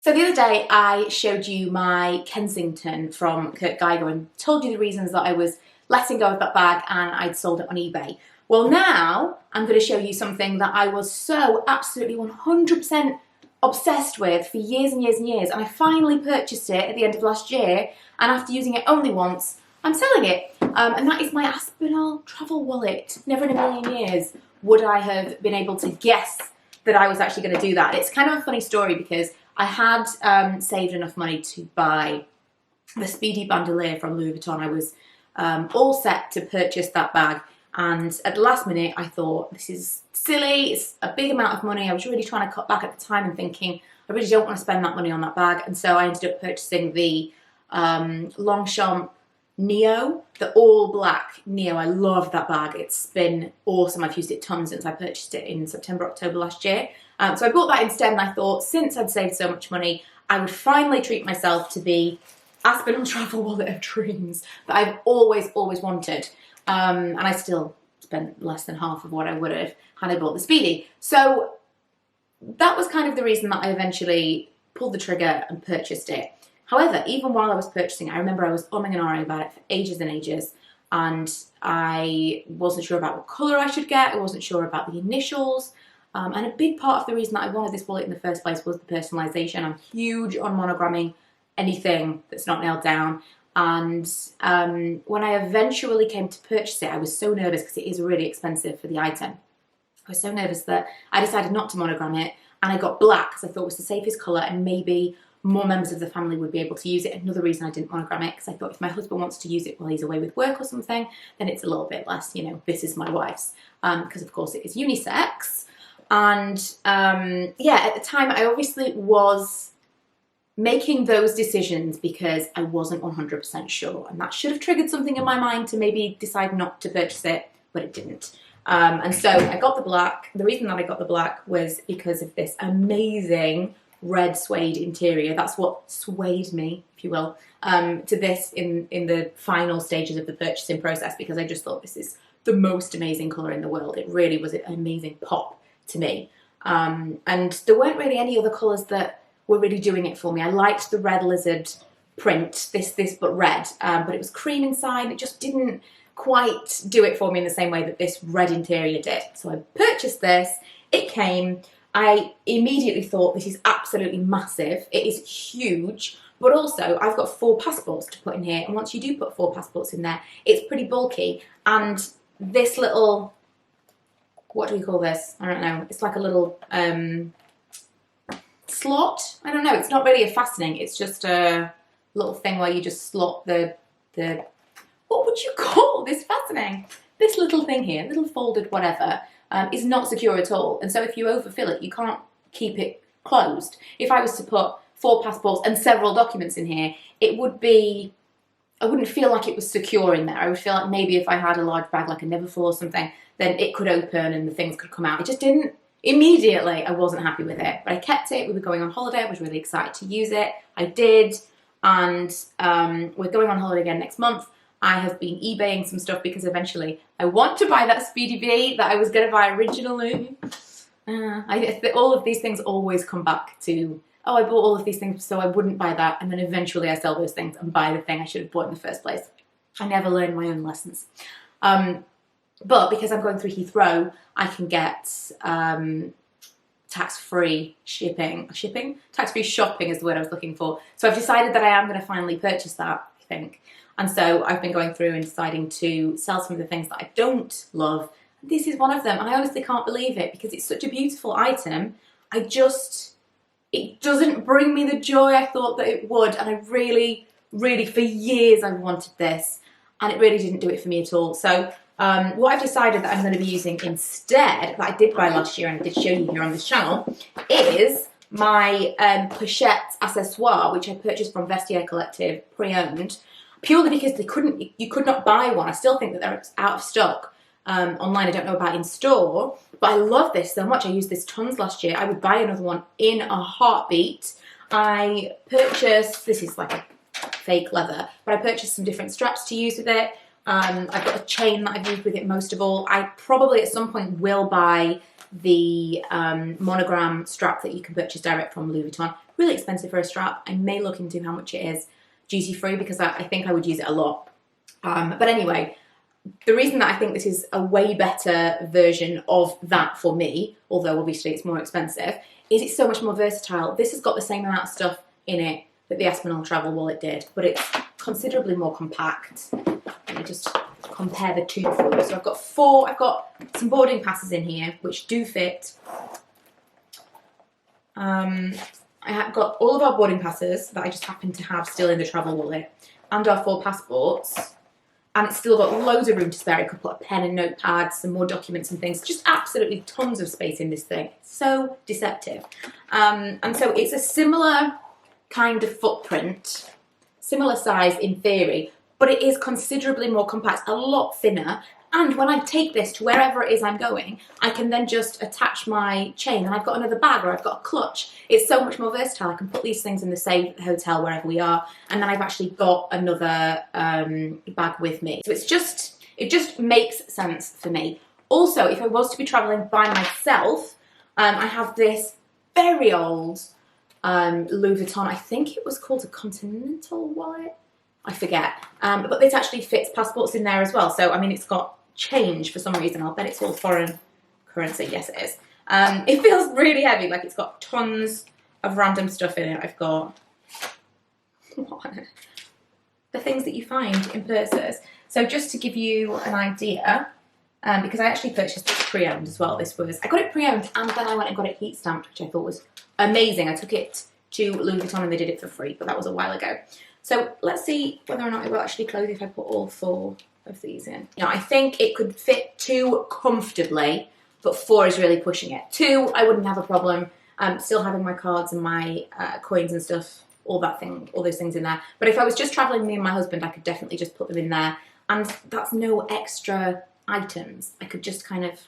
So the other day I showed you my Kensington from Kurt Geiger and told you the reasons that I was letting go of that bag and I'd sold it on eBay. Well, now I'm going to show you something that I was so absolutely 100% obsessed with for years and years and years, and I finally purchased it at the end of last year, and after using it only once, I'm selling it. And that is my Aspinal travel wallet. Never in a million years would I have been able to guess that I was actually going to do that. It's kind of a funny story because I had saved enough money to buy the Speedy Bandolier from Louis Vuitton. I was all set to purchase that bag, and at the last minute I thought, this is silly, it's a big amount of money. I was really trying to cut back at the time and thinking, I really don't want to spend that money on that bag, and so I ended up purchasing the Longchamp Neo, the all black Neo. I love that bag. It's been awesome. I've used it tons since I purchased it in September, October last year. So I bought that instead, and I thought, since I'd saved so much money, I would finally treat myself to the Aspinal travel wallet of dreams that I've always wanted. And I still spent less than half of what I would have had I bought the Speedy. So that was kind of the reason that I eventually pulled the trigger and purchased it. However, even while I was purchasing it, I remember I was umming and ahhing about it for ages and ages, and I wasn't sure about what colour I should get, I wasn't sure about the initials, and a big part of the reason that I wanted this wallet in the first place was the personalisation. I'm huge on monogramming anything that's not nailed down, and when I eventually came to purchase it, I was so nervous because it is really expensive for the item. I was so nervous that I decided not to monogram it, and I got black because I thought it was the safest colour and maybe more members of the family would be able to use it. Another reason I didn't monogram it, because I thought if my husband wants to use it while he's away with work or something, then it's a little bit less, you know, this is my wife's, because of course it is unisex. And yeah, at the time I obviously was making those decisions because I wasn't 100% sure, and that should have triggered something in my mind to maybe decide not to purchase it, but it didn't. And so I got the black. The reason that I got the black was because of this amazing red suede interior. That's what swayed me, if you will, to this in the final stages of the purchasing process, because I just thought this is the most amazing colour in the world. It really was an amazing pop to me. And there weren't really any other colours that were really doing it for me. I liked the red lizard print, this but red, but it was cream inside. It just didn't quite do it for me in the same way that this red interior did. So I purchased this, it came, I immediately thought, this is absolutely massive, it is huge, but also I've got 4 passports to put in here, and once you do put 4 passports in there, it's pretty bulky, and this little, what do we call this? I don't know, it's like a little slot? I don't know, it's not really a fastening, it's just a little thing where you just slot the what would you call this fastening? This little thing here, little folded whatever, is not secure at all. And so if you overfill it, you can't keep it closed. If I was to put 4 passports and several documents in here, it would be, I wouldn't feel like it was secure in there. I would feel like maybe if I had a large bag like a Neverfull or something, then it could open and the things could come out. It just didn't. Immediately, I wasn't happy with it, but I kept it. We were going on holiday. I was really excited to use it. I did, and we're going on holiday again next month. I have been eBaying some stuff because eventually I want to buy that Speedy B that I was going to buy originally. All of these things always come back to, oh, I bought all of these things so I wouldn't buy that, and then eventually I sell those things and buy the thing I should have bought in the first place. I never learn my own lessons. But because I'm going through Heathrow, I can get tax-free shipping? Tax-free shopping is the word I was looking for. So I've decided that I am going to finally purchase that, I think. And so I've been going through and deciding to sell some of the things that I don't love. This is one of them, and I honestly can't believe it because it's such a beautiful item. It doesn't bring me the joy I thought that it would, and I really, for years I've wanted this, and it really didn't do it for me at all. So what I've decided that I'm going to be using instead, that I did buy last year and I did show you here on this channel, is my pochette accessoire, which I purchased from Vestiaire Collective pre-owned, purely because you could not buy one. I still think that they're out of stock online. I don't know about in store, but I love this so much. I used this tons last year. I would buy another one in a heartbeat. I purchased, this is like a fake leather, but I purchased some different straps to use with it. I've got a chain that I've used with it most of all. I probably at some point will buy the monogram strap that you can purchase direct from Louis Vuitton. really expensive for a strap. I may look into how much it is duty free because I think I would use it a lot. But anyway, the reason that I think this is a way better version of that for me, although obviously it's more expensive, is it's so much more versatile. This has got the same amount of stuff in it that the Aspinal travel wallet did, but it's considerably more compact. Let me just compare the two for you. So I've got some boarding passes in here which do fit. I have got all of our boarding passes that I just happen to have still in the travel wallet, and our 4 passports. And it's still got loads of room to spare. I could put a pen and notepad, some more documents and things. Just absolutely tons of space in this thing. It's so deceptive. And so it's a similar kind of footprint, similar size in theory, but it is considerably more compact, a lot thinner. And when I take this to wherever it is I'm going, I can then just attach my chain and I've got another bag or I've got a clutch. It's so much more versatile. I can put these things in the same hotel wherever we are, and then I've actually got another bag with me. So it just makes sense for me. Also, if I was to be traveling by myself, I have this very old Louis Vuitton, I think it was called a Continental wallet. I forget, but it actually fits passports in there as well. So, I mean, it's got change for some reason. I'll bet it's all foreign currency. Yes, it is. It feels really heavy, like it's got tons of random stuff in it. I've got the things that you find in purses. So just to give you an idea, because I actually purchased this pre-owned as well. I got it pre-owned and then I went and got it heat stamped, which I thought was amazing. I took it to Louis Vuitton and they did it for free, but that was a while ago. So let's see whether or not it will actually close if I put all 4 of these in. Now, I think it could fit 2 comfortably, but 4 is really pushing it. 2, I wouldn't have a problem still having my cards and my coins and stuff, all those things in there. But if I was just traveling me and my husband, I could definitely just put them in there. And that's no extra items. I could just kind of,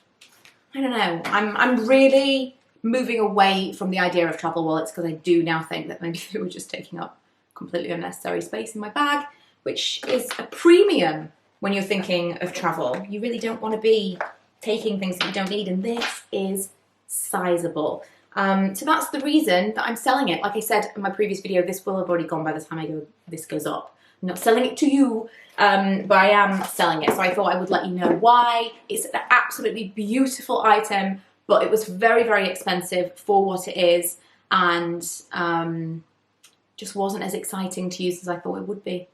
I don't know. I'm really moving away from the idea of travel wallets because I do now think that maybe they were just taking up completely unnecessary space in my bag, which is a premium when you're thinking of travel. You really don't want to be taking things that you don't need, and this is sizable. So that's the reason that I'm selling it. Like I said in my previous video, this will have already gone by the time this goes up. I'm not selling it to you, but I am selling it. So I thought I would let you know why. It's an absolutely beautiful item, but it was very, very expensive for what it is, and just wasn't as exciting to use as I thought it would be.